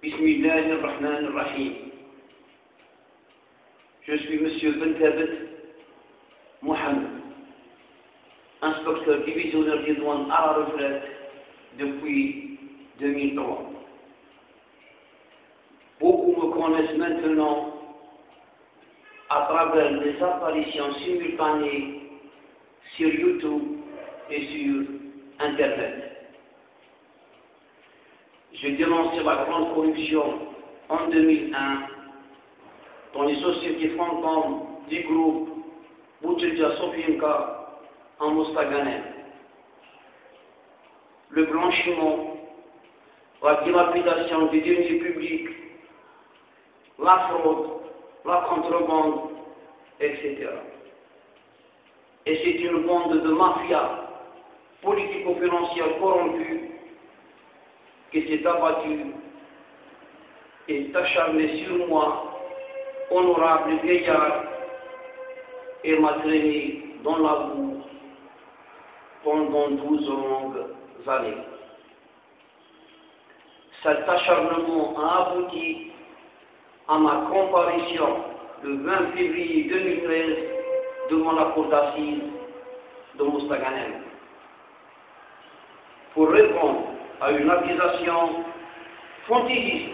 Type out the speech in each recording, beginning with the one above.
Bismillahirrahmanirrahim. Je suis M. Bentabet Mohamed, inspecteur divisionnaire des douanes à la retraite depuis 2003. Beaucoup me connaissent maintenant à travers des apparitions simultanées sur YouTube et sur Internet. J'ai dénoncé la grande corruption en 2001 dans les sociétés fantômes du groupe Boutilja Sofienka en Mostaganem. Le blanchiment, la dilapidation des deniers publics, la fraude, la contrebande, etc. Et c'est une bande de mafia politico-financière corrompue qui s'est abattue et acharnée sur moi, honorable vieillard, et m'a traîné dans la boue pendant 12 longues années. Cet acharnement a abouti à ma comparution le 20 février 2013 devant la cour d'assises de Mostaganem pour répondre à une accusation fantaisiste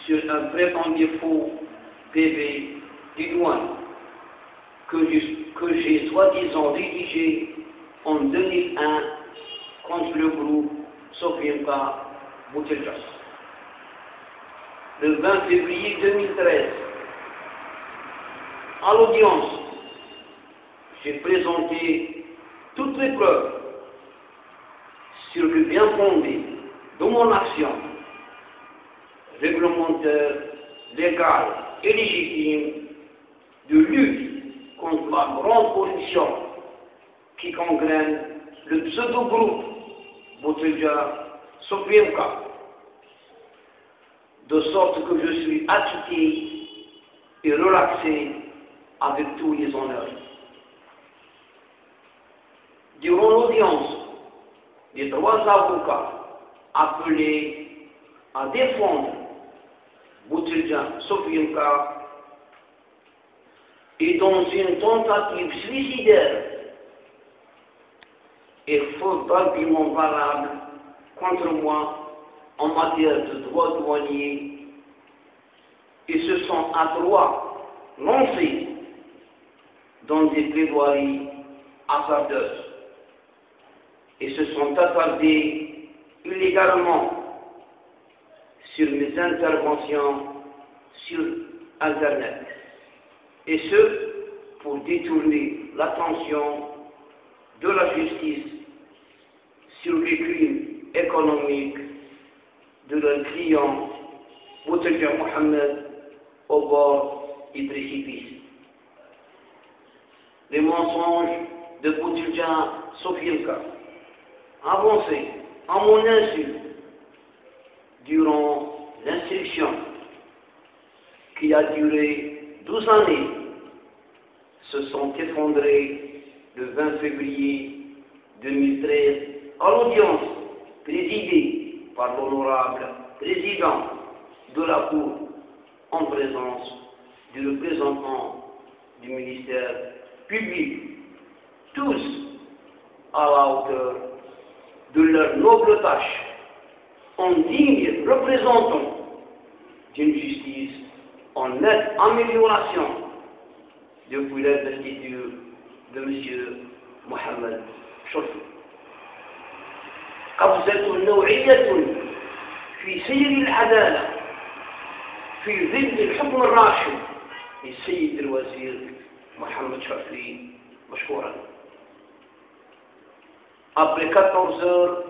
sur un prétendu faux PV des douanes que j'ai soi-disant rédigé en 2001 contre le groupe Sofienka Boutilja. Le 20 février 2013, à l'audience, j'ai présenté toutes les preuves sur le bien fondé de mon action réglementaire, légale et légitime de lutte contre la grande corruption qui gangrène le pseudo-groupe Boutilja Sofienka, de sorte que je suis acquitté et relaxé avec tous les honneurs. Durant l'audience, les trois avocats appelés à défendre Boutilja Sofienka et dans une tentative suicidaire et faute d'arguments valables contre moi en matière de droit douanier, ils se sont à trois lancés dans des plaidoiries hasardeuses et se sont attardés illégalement sur mes interventions sur Internet, et ce, pour détourner l'attention de la justice sur les crimes économiques de leur client Boutilja Mohamed au bord du précipice. Les mensonges de Boutilja Sofienka avancés à mon insu durant l'instruction qui a duré 12 années se sont effondrés le 20 février 2013 à l'audience présidée par l'honorable président de la Cour en présence du représentant du ministère public, tous à la hauteur de leur noble tâche, en digne représentant d'une justice en nette amélioration depuis l'investiture de M. Mohamed Chorfi. قفزة نوعية في سير العدالة في ظل الحكم الراشد للسيد الوزير محمد شرفي مشكورا. Après 14 heures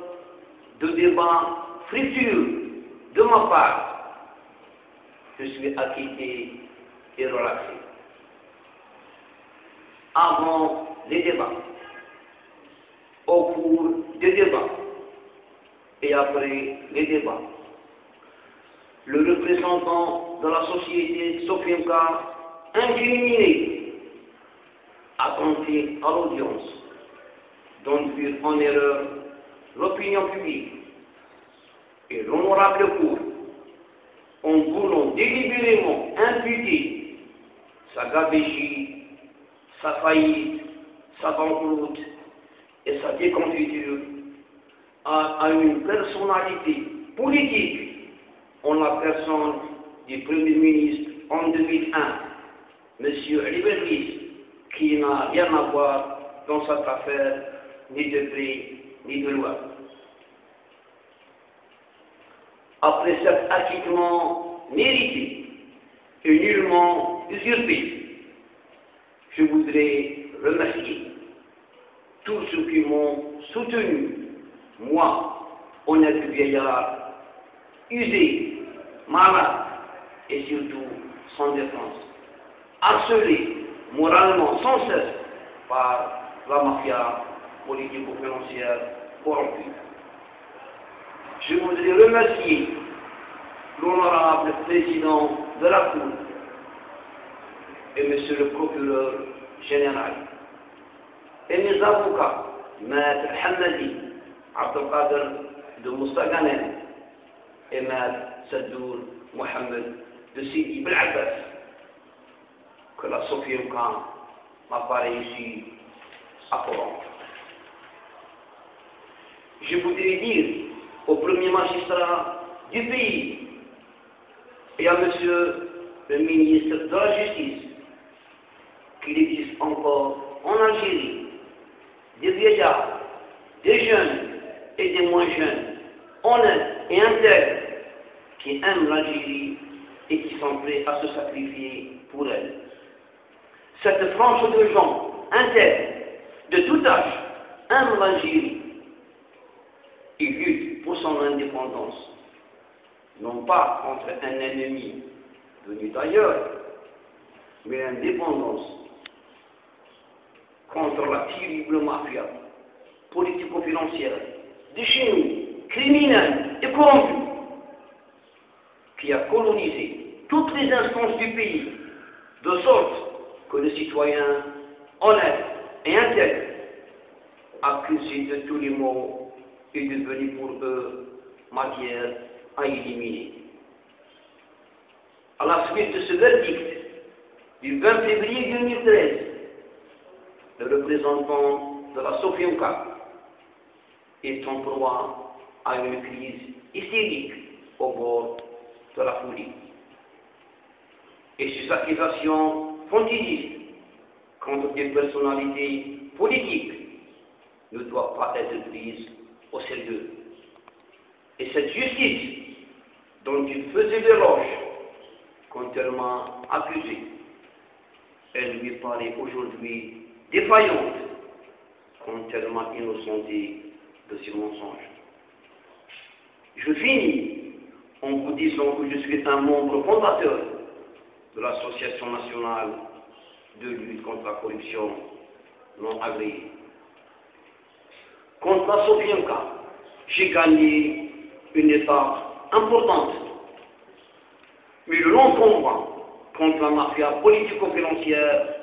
de débat fructueux de ma part, je suis acquitté et relaxé. Avant les débats, au cours des débats et après les débats, le représentant de la société Sofienka incriminé a tenté à l'audience d'induire en erreur l'opinion publique et l'honorable Cour en voulant délibérément imputer sa gabegie, sa faillite, sa banqueroute et sa déconfiture à une personnalité politique en la personne du Premier ministre en 2001, M. Libéris, qui n'a rien à voir dans cette affaire, ni de près ni de loin. Après cet acquittement mérité et nullement usurpé, je voudrais remercier tous ceux qui m'ont soutenu, moi, honnête vieillard, usé, malade et surtout sans défense, harcelé moralement sans cesse par la mafia politico-financière corrompue. Je voudrais remercier l'honorable président de la Cour et monsieur le procureur général et mes avocats, Maître Hamadi Abdelkader de Moustaganem et Maître Sadour Mohamed de Sidi Bel'Abbas, que la Sophie Khan m'a pas réussi à corrompre. Je voudrais dire au premier magistrat du pays et à monsieur le ministre de la Justice qu'il existe encore en Algérie des vieillards, des jeunes et des moins jeunes, honnêtes et intègres, qui aiment l'Algérie et qui sont prêts à se sacrifier pour elle. Cette frange de gens intègres, de tout âge, aiment l'Algérie et luttent pour son indépendance, non pas contre un ennemi venu d'ailleurs, mais l'indépendance contre la terrible mafia politico-financière, de chez nous, criminelle et corrompue, qui a colonisé toutes les instances du pays, de sorte que les citoyens honnêtes et intègres, accusés de tous les maux, est devenu pour eux matière à éliminer. À la suite de ce verdict du 20 février 2013, le représentant de la Sofianka est en proie à une crise hystérique au bord de la folie. Et ces accusations fantaisistes contre des personnalités politiques ne doivent pas être prises au sérieux. Et cette justice dont il faisait l'éloge, contrairement accusé, elle lui paraît aujourd'hui défaillante, contrairement innocentée de ses mensonges. Je finis en vous disant que je suis un membre fondateur de l'Association nationale de lutte contre la corruption non agréée. Contre la Sofianka, j'ai gagné une étape importante, mais le long combat contre la mafia politico-financière,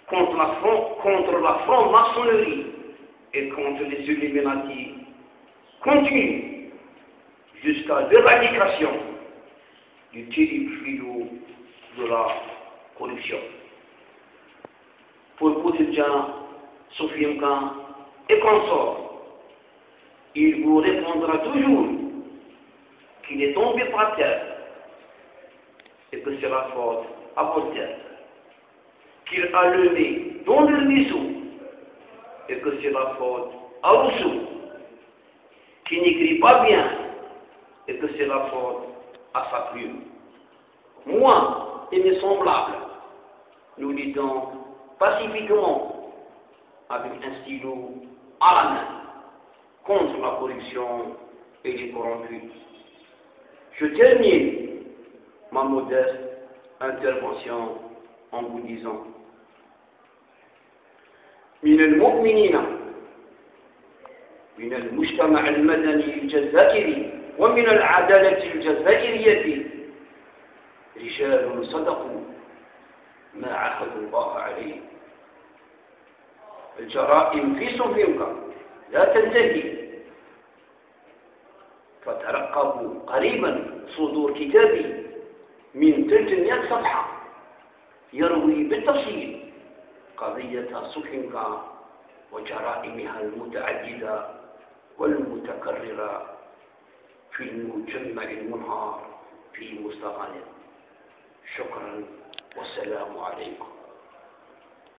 contre la franc-maçonnerie et contre les Illuminati continue jusqu'à l'éradication du terrible fléau de la corruption. Pour Boudidjan, Sofianka et consorts, il vous répondra toujours qu'il est tombé par terre et que c'est la faute à Voltaire, qu'il a le nez dans le ruisseau et que c'est la faute à Rousseau, qui n'écrit pas bien et que c'est la faute à sa plume. Moi et mes semblables, nous lisons pacifiquement avec un stylo à la main contre la corruption et les corrompus. Je termine ma modeste intervention en vous disant: من المؤمنين من المجتمع المدني الجزائري ومن العدالة الجزائرية رجال صدقوا ما عاهدوا الله عليه. الجرائم في صوفيانكا لا تنتهي، فترقبوا قريبا صدور كتابي من 300 صفحة يروي بالتفصيل قضية سوفينكا وجرائمها المتعددة والمتكررة في المجمع المنهار في مستغانم. شكرا والسلام عليكم.